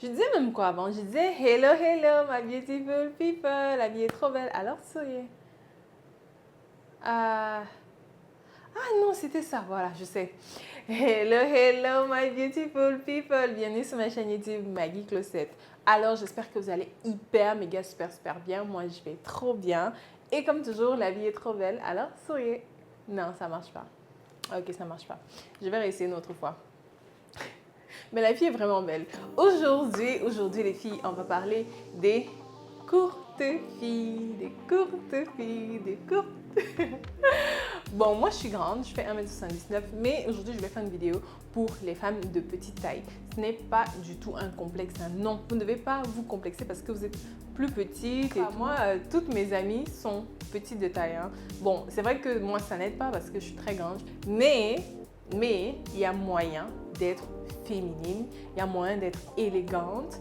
Je disais même quoi avant? Je disais hello, hello, my beautiful people. La vie est trop belle. Alors, souriez. Ah non, c'était ça. Voilà, je sais. Hello, hello, my beautiful people. Bienvenue sur ma chaîne YouTube Maggie Closet. Alors, j'espère que vous allez hyper, méga, super, super bien. Moi, je vais trop bien. Et comme toujours, la vie est trop belle. Alors, souriez. Non, ça marche pas. Ok, ça marche pas. Je vais réessayer une autre fois. Mais la vie est vraiment belle. Aujourd'hui les filles, on va parler des courtes filles, des courtes filles, des courtes. Bon, moi je suis grande, je fais 1m79, mais aujourd'hui je vais faire une vidéo pour les femmes de petite taille. Ce n'est pas du tout un complexe, hein. Non, vous ne devez pas vous complexer parce que vous êtes plus petite. Et moi, toutes mes amies sont petites de taille, hein. Bon, c'est vrai que moi ça n'aide pas parce que je suis très grande, mais il y a moyen d'être féminine, il y a moyen d'être élégante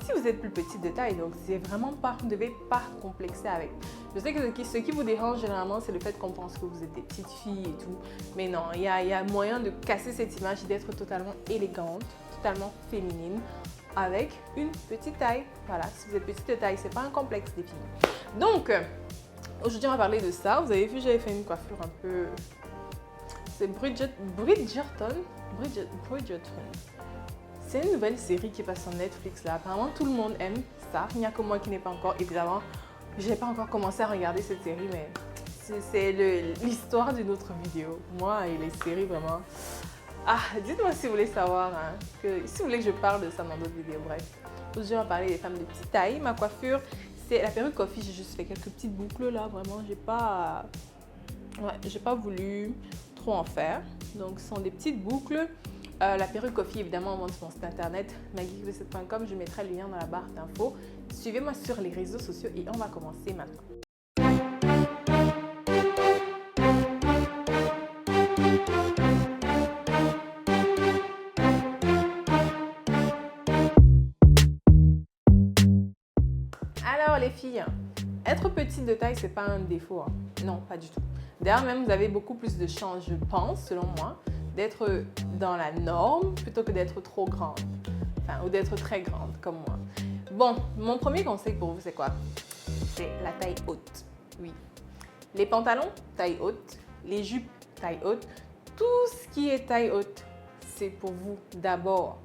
si vous êtes plus petite de taille. Donc, c'est vraiment pas, vous ne devez pas complexer avec. Je sais que ce qui vous dérange généralement, c'est le fait qu'on pense que vous êtes des petites filles et tout. Mais non, il y a moyen de casser cette image et d'être totalement élégante, totalement féminine avec une petite taille. Voilà, si vous êtes petite de taille, c'est pas un complexe des filles. Donc, aujourd'hui, on va parler de ça. Vous avez vu, j'avais fait une coiffure un peu... C'est Bridgerton. C'est une nouvelle série qui passe sur Netflix là. Apparemment, tout le monde aime ça. Il n'y a que moi qui n'ai pas encore, évidemment. Je n'ai pas encore commencé à regarder cette série, mais c'est l'histoire d'une autre vidéo. Moi et les séries, vraiment. Ah, dites-moi si vous voulez savoir, hein, si vous voulez que je parle de ça dans d'autres vidéos. Bref, aujourd'hui, on va parler des femmes de petite taille. Ma coiffure, c'est la perruque coiffée. J'ai juste fait quelques petites boucles là. Vraiment, j'ai pas voulu trop en faire. Donc, ce sont des petites boucles. La perruque coiffée, évidemment, on vend sur mon site internet maggiecloset.com. Je mettrai le lien dans la barre d'infos. Suivez-moi sur les réseaux sociaux et on va commencer maintenant. Alors les filles, être petite de taille, c'est pas un défaut, hein. Non, pas du tout. D'ailleurs, même vous avez beaucoup plus de chances, je pense, selon moi, d'être dans la norme plutôt que d'être trop grande. Enfin, ou d'être très grande comme moi. Bon, mon premier conseil pour vous, c'est quoi? C'est la taille haute. Oui. Les pantalons, taille haute. Les jupes, taille haute. Tout ce qui est taille haute, c'est pour vous d'abord.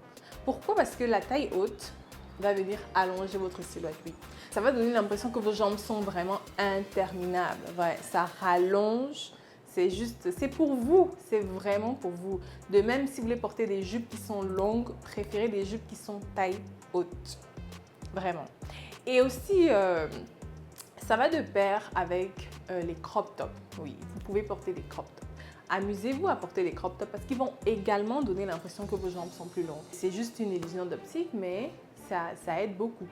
Pourquoi? Parce que la taille haute va venir allonger votre silhouette. Oui. Ça va donner l'impression que vos jambes sont vraiment interminables. Ouais, ça rallonge. C'est juste, c'est pour vous, c'est vraiment pour vous. De même, si vous voulez porter des jupes qui sont longues, préférez des jupes qui sont taille haute. Vraiment. Et aussi, ça va de pair avec les crop tops. Oui, vous pouvez porter des crop tops. Amusez-vous à porter des crop tops parce qu'ils vont également donner l'impression que vos jambes sont plus longues. C'est juste une illusion d'optique, mais ça aide beaucoup.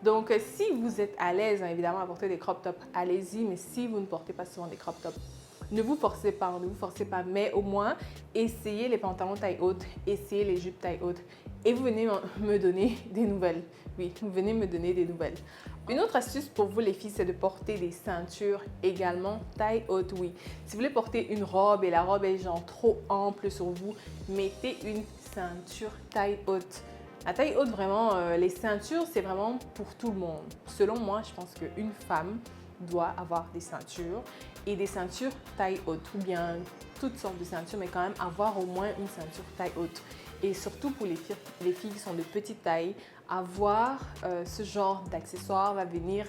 Donc, si vous êtes à l'aise, hein, évidemment, à porter des crop tops, allez-y. Mais si vous ne portez pas souvent des crop tops, ne vous forcez pas, ne vous forcez pas. Mais au moins, essayez les pantalons taille haute, essayez les jupes taille haute. Et vous venez me donner des nouvelles. Oui, vous venez me donner des nouvelles. Une autre astuce pour vous les filles, c'est de porter des ceintures également taille haute, oui. Si vous voulez porter une robe et la robe est genre trop ample sur vous, mettez une ceinture taille haute. La taille haute, vraiment, les ceintures, c'est vraiment pour tout le monde. Selon moi, je pense qu'une femme doit avoir des ceintures et des ceintures taille haute ou bien toutes sortes de ceintures, mais quand même avoir au moins une ceinture taille haute. Et surtout pour les filles qui sont de petite taille, avoir ce genre d'accessoires va venir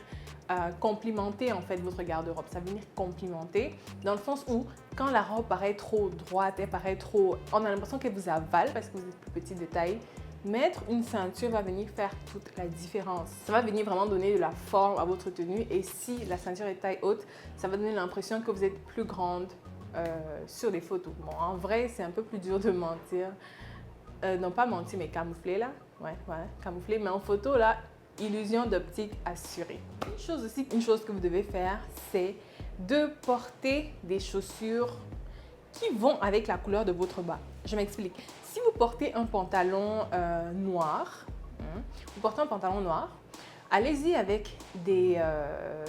complimenter en fait votre garde-robe. Ça va venir complimenter dans le sens où quand la robe paraît trop droite, elle paraît trop... On a l'impression qu'elle vous avale parce que vous êtes plus petite de taille. Mettre une ceinture va venir faire toute la différence. Ça va venir vraiment donner de la forme à votre tenue et si la ceinture est taille haute, ça va donner l'impression que vous êtes plus grande sur les photos. Bon, en vrai, c'est un peu plus dur de mentir. Non, pas mentir, mais camoufler là. Ouais, camoufler. Mais en photo là, illusion d'optique assurée. Une chose que vous devez faire, c'est de porter des chaussures qui vont avec la couleur de votre bas. Je m'explique. Si vous portez un pantalon noir, allez-y avec des...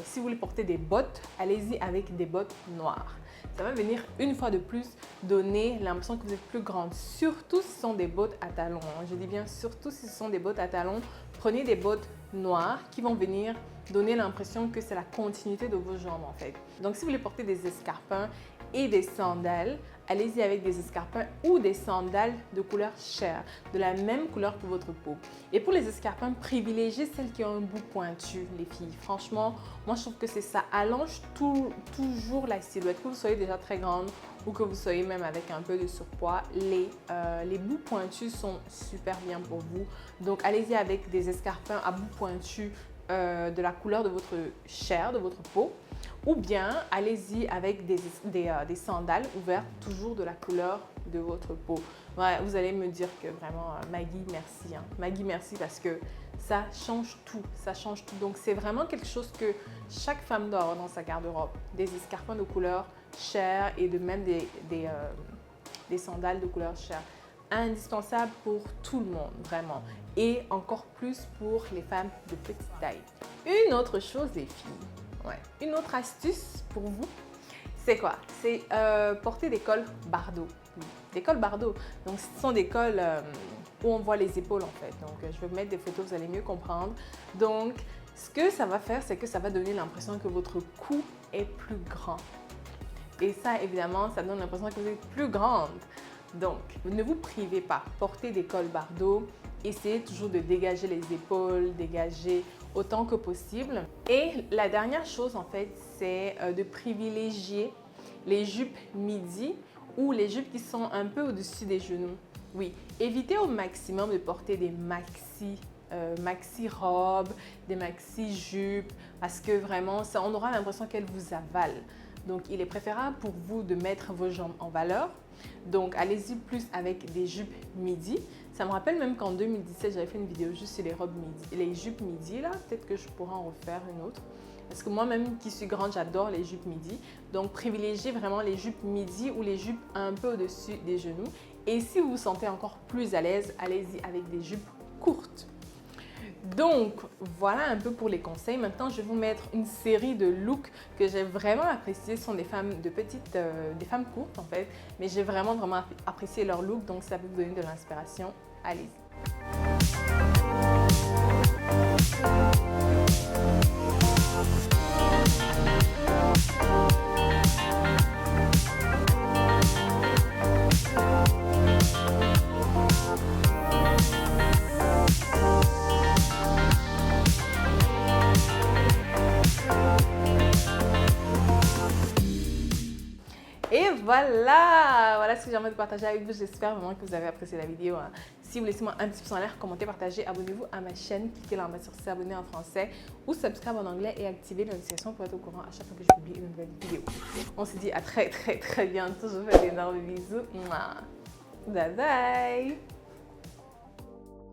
si vous voulez porter des bottes, allez-y avec des bottes noires. ça va venir une fois de plus donner l'impression que vous êtes plus grande. Surtout si ce sont des bottes à talons. Je dis bien surtout si ce sont des bottes à talons. Prenez des bottes noires qui vont venir donner l'impression que c'est la continuité de vos jambes en fait. Donc si vous voulez porter des escarpins et des sandales, allez-y avec des escarpins ou des sandales de couleur chair, de la même couleur que votre peau. Et pour les escarpins, privilégiez celles qui ont un bout pointu, les filles. Franchement, moi je trouve que c'est ça allonge toujours la silhouette. Que vous soyez déjà très grande ou que vous soyez même avec un peu de surpoids, les bouts pointus sont super bien pour vous. Donc allez-y avec des escarpins à bout pointu de la couleur de votre chair, de votre peau. Ou bien, allez-y avec des sandales ouvertes, toujours de la couleur de votre peau. Ouais, vous allez me dire que vraiment, Maggie, merci. Maggie, merci parce que ça change tout. Ça change tout. Donc, c'est vraiment quelque chose que chaque femme doit avoir dans sa garde-robe. Des escarpins de couleur chair et de même des sandales de couleur chair. Indispensable pour tout le monde, vraiment. Et encore plus pour les femmes de petite taille. Une autre chose, les filles. Ouais. Une autre astuce pour vous, c'est quoi? C'est porter des cols Bardot. Des cols Bardot. Donc, ce sont des cols où on voit les épaules en fait. Donc, je vais vous mettre des photos, vous allez mieux comprendre. Donc, ce que ça va faire, c'est que ça va donner l'impression que votre cou est plus grand. Et ça, évidemment, ça donne l'impression que vous êtes plus grande. Donc, ne vous privez pas. Portez des cols Bardot. Essayez toujours de dégager les épaules, dégager autant que possible. Et la dernière chose, en fait, c'est de privilégier les jupes midi ou les jupes qui sont un peu au-dessus des genoux. Oui, évitez au maximum de porter des maxi robes, des maxi jupes, parce que vraiment, on aura l'impression qu'elles vous avalent. Donc, il est préférable pour vous de mettre vos jambes en valeur. Donc, allez-y plus avec des jupes midi. Ça me rappelle même qu'en 2017, j'avais fait une vidéo juste sur les robes midi, les jupes midi là. Peut-être que je pourrais en refaire une autre. Parce que moi-même qui suis grande, j'adore les jupes midi. Donc, privilégiez vraiment les jupes midi ou les jupes un peu au-dessus des genoux. Et si vous vous sentez encore plus à l'aise, allez-y avec des jupes courtes. Donc, voilà un peu pour les conseils. Maintenant, je vais vous mettre une série de looks que j'ai vraiment appréciés. Ce sont des femmes des femmes courtes en fait. Mais j'ai vraiment apprécié leur look. Donc, ça peut vous donner de l'inspiration. Allez-y. Et voilà ce que j'ai envie de partager avec vous. J'espère vraiment que vous avez apprécié la vidéo. Si vous laissez-moi un petit pouce en l'air, commentez, partagez, abonnez-vous à ma chaîne, cliquez là en bas sur s'abonner en français ou subscribe en anglais et activez les notifications pour être au courant à chaque fois que je publie une nouvelle vidéo. On se dit à très bientôt. Je vous fais d'énormes bisous. Bye bye!